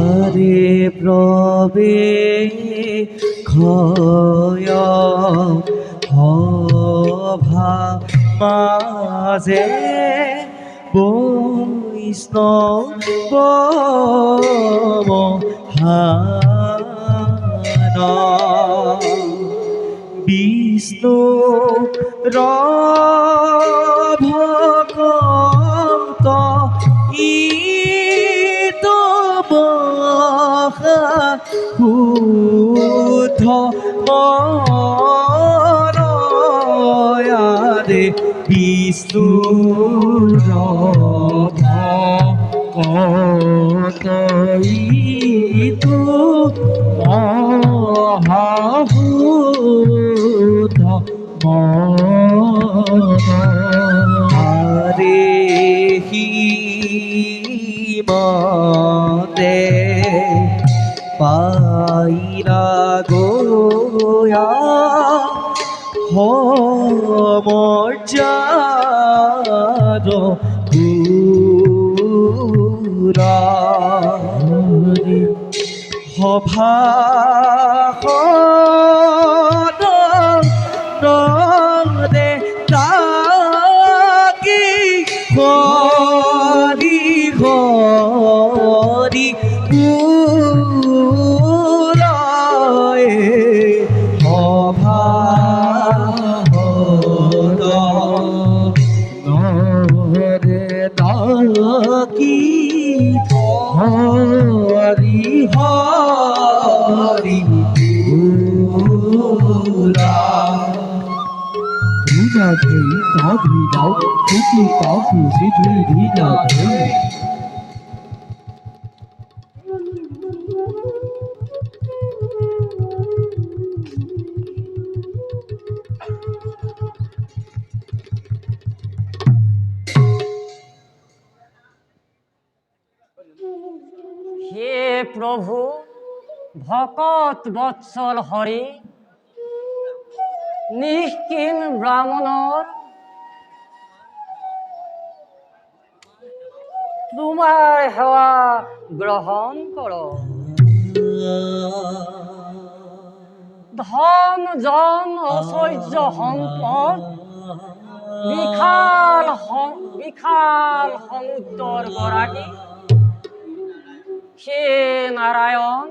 আরে প্রবে ক্ষয় হভা মাঝে বৈষ্ণৱ মহান বিষ্ণু ভক্ত ইত শুদ্ধ মনয়াৰে বিষ্ণুৰ ভক্ত ইত মহাশুদ্ধ হরে হিমতে পাইরা গোয়া মর্যাদ গুরা সভা দে তাকি হরি হরি পুরায় সভা নরে তাকি হরি হরি পুরা ধুনা ধুই তা ধুই দাও ধুতি তা ধুই ধুই ধুই না ধুই হে প্রভু ভকত বৎসল হৰি নিষ্কিন ব্ৰাহ্মণৰ তোমাৰ সেৱা গ্ৰহণ কৰ ধন জন ঐশ্বৰ্য সম্পদ বিশাল সমুদ্ৰৰ গৰাকী হে নারায়ণ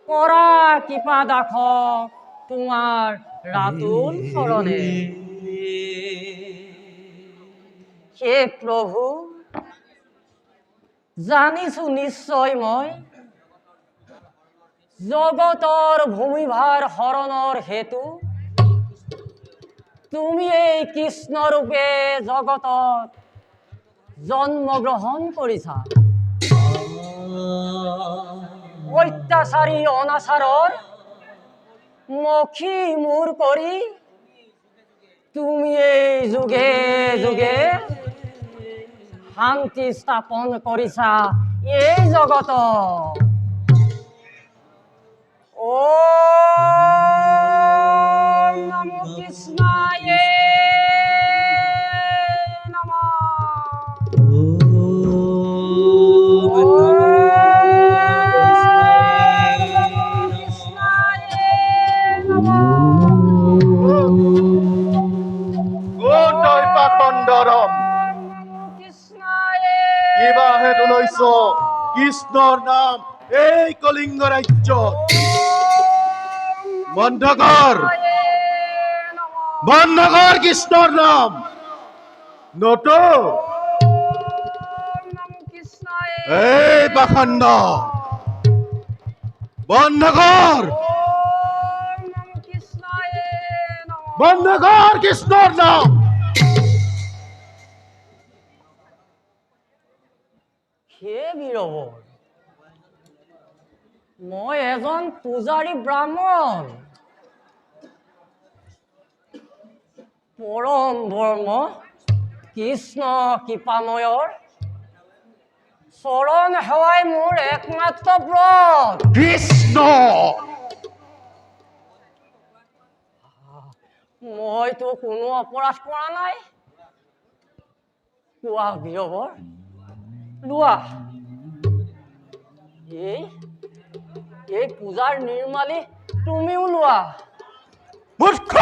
কৰা কৃপা দাসক তোমাৰ ৰাতুল চৰণে হে প্ৰভু জানিছো নিশ্চয় মই জগতৰ ভূমিভাৰ হৰণৰ হেতু তুমি এই কৃষ্ণ ৰূপে জগতত জন্মগ্ৰহণ কৰিছা অত্যাচাৰী অনাচাৰৰ মখী মূৰ কৰি তুমি এই যুগে যুগে শান্তি স্থাপন কৰিছা এই জগত ওম নমো কৃষ্ণায় কৃষ্ণৰ নাম এই কলিংগ ৰাজ্যত বন্ধ কৰ কৃষ্ণৰ নাম নতো এই পাখণ্ড বন্ধ কৰ কৃষ্ণৰ নাম হে বীৰবৰ মই এজন পূজাৰী ব্ৰাহ্মণ পৰম ব্ৰহ্ম কৃষ্ণ কৃপাময়ৰ চৰণ সেৱাই মোৰ একমাত্ৰ ব্ৰত কৃষ্ণ মইতো কোনো অপৰাধ কৰা নাই কোৱা বীৰবৰ লোৱা এই এই পূজাৰ নিৰ্মালি তুমিও লোৱা। মূৰ্খ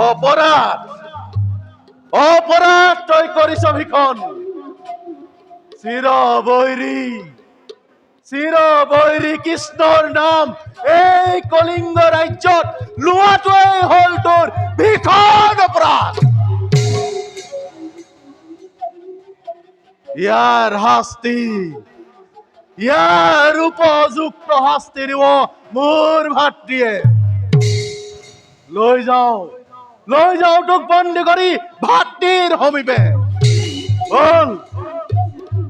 অপৰাধ অপৰাধ তই কৰিছ ভিখন। চিৰ বৈৰী কৃষ্ণৰ নাম এই কলিংগ ৰাজ্যত লোৱাটোৱেই হ'ল তোৰ ভীষণ অপৰাধ। ইয়াৰ উপযুক্ত শাস্তি দিব মোৰ ভাতৃয়ে। লৈ যাওঁ তোক বন্দী কৰি ভাতৃৰ সমীপে।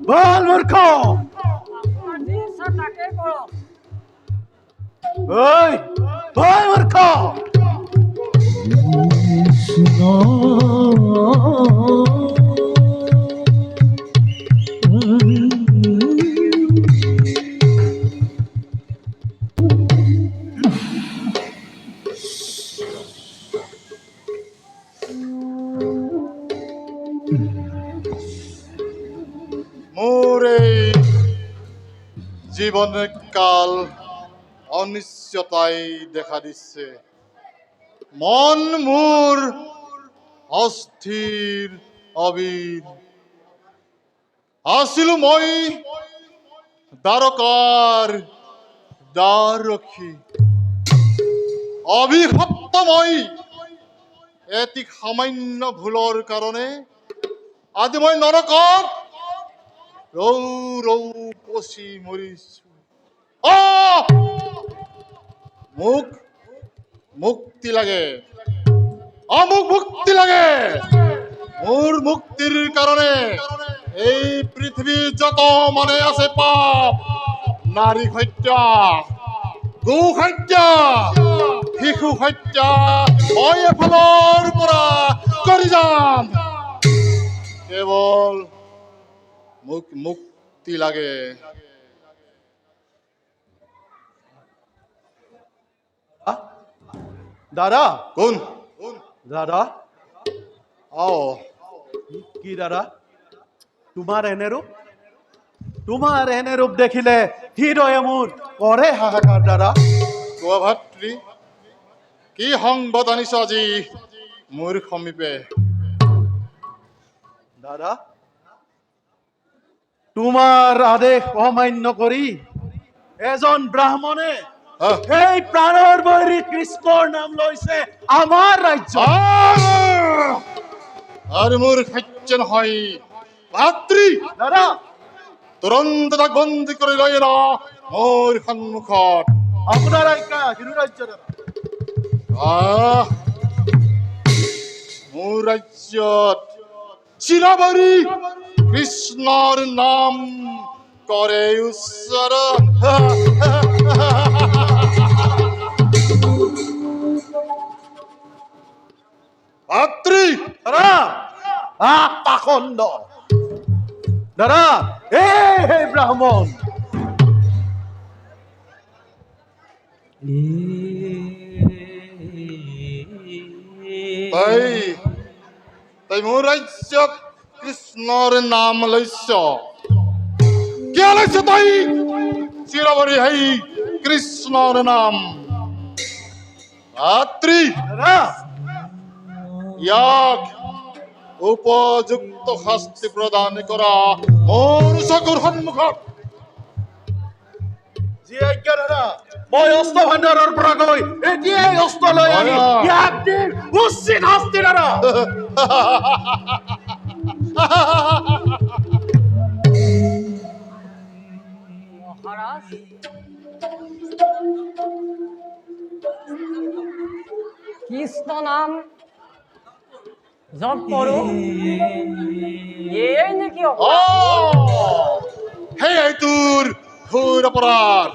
বল মূৰ্খ। তোমাৰ যি ইচ্ছা তাকে কৰক। ঐ মূৰ্খ। কৃষ্ণ মোৰ এই জীৱন কাল অনিশ্চয়তাই দেখা দিছে। মন মোৰ অস্থিৰ অবিৰ। আছিলো মই দ্বাৰকাৰ দ্বাৰৰক্ষী। অভিশপ্ত মই এটি সামান্য ভুলৰ কাৰণে আজি মই নৰকত ৰৌ পচি মৰিছো। মোক মুক্তি লাগে। মোক মুক্তি লাগে। মোৰ মুক্তিৰ কাৰণে এই পৃথিৱীৰ যত মানে আছে পাপ, নাৰী হত্যা, গো হত্যা, শিশু হত্যা মই এফালৰ পৰা কৰি যাম। কেৱল মোক মুক্তি লাগে। দাদা কোন? দাদা আও কি দাদা তোমাৰ এনে ৰূপ দেখিলে হৃদয়ে মোৰ কৰে হাহাকাৰ। দাদা কোৱা ভাতৃ, কি সংবাদ আনিছ আজি মোৰ সমীপে? দাদা তোমাৰ আদেশ অমান্য কৰি এজন ব্ৰাহ্মণে এই প্ৰাণৰ বৈৰী কৃষ্ণৰ নাম লৈছে আমাৰ ৰাজ্য। আৰু মোৰ সহ্য নহয় ভাতৃ। দাদা তুৰন্ত তাক বন্দী কৰি লৈ আনা মোৰ সন্মুখত। আপোনাৰ আজ্ঞা হিৰু ৰাজ্য। দাদা মোৰ ৰাজ্যত চিৰবৈৰী কৃষ্ণৰ নাম কৰে উচ্চাৰণ। ভাতৃ দাদা পাখণ্ড। দাদা এই ব্ৰাহ্মণ তই মোৰ ৰাজ্যত কৃষ্ণৰ নাম লৈছ। কিয় লৈছ তই চিৰবৈৰী সেই কৃষ্ণৰ নাম? ভাতৃ দাদা ইয়াক উপযুক্ত শাস্তি প্ৰদান কৰা মোৰ চকুৰ সন্মুখত। যি আজ্ঞা দাদা। মই অস্ত্ৰ ভাণ্ডাৰৰ পৰা গৈ এতিয়াই অস্ত্ৰ লৈ আনি ইয়াক দিম উচিত শাস্তি। দাদা মহাৰাজ, কৃষ্ণ নাম জপ কৰো, এই নেকি অপৰাধ? সেয়াই তোৰ ঘোৰ অপৰাধ।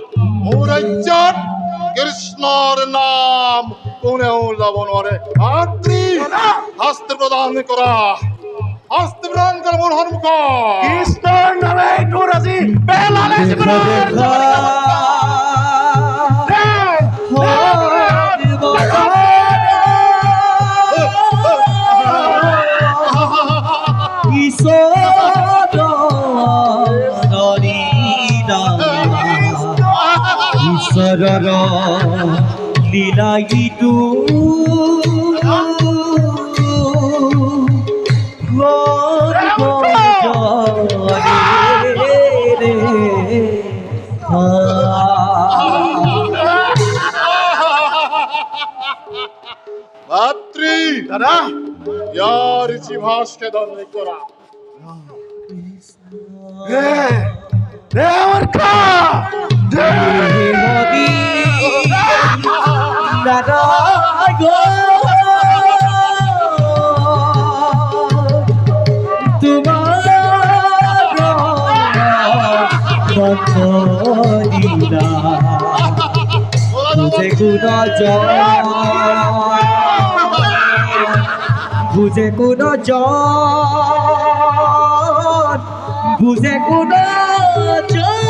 মোৰ ৰাজ্যত কৃষ্ণৰ নাম কোনেও ল'ব নোৱাৰে। ভাতৃ শাস্তি প্ৰদান কৰা। শাস্তি প্ৰদান কৰা মোৰ সন্মুখত। কৃষ্ণৰ নামে তোৰ আজি পেলালে ঈশ্বৰ সংসাৰৰ লীলাইটো ভাতৃ দাদা ইয়ার জিভাসকে দণ্ড করা আমার খা বুঝে কোন জন বুঝে কোন জন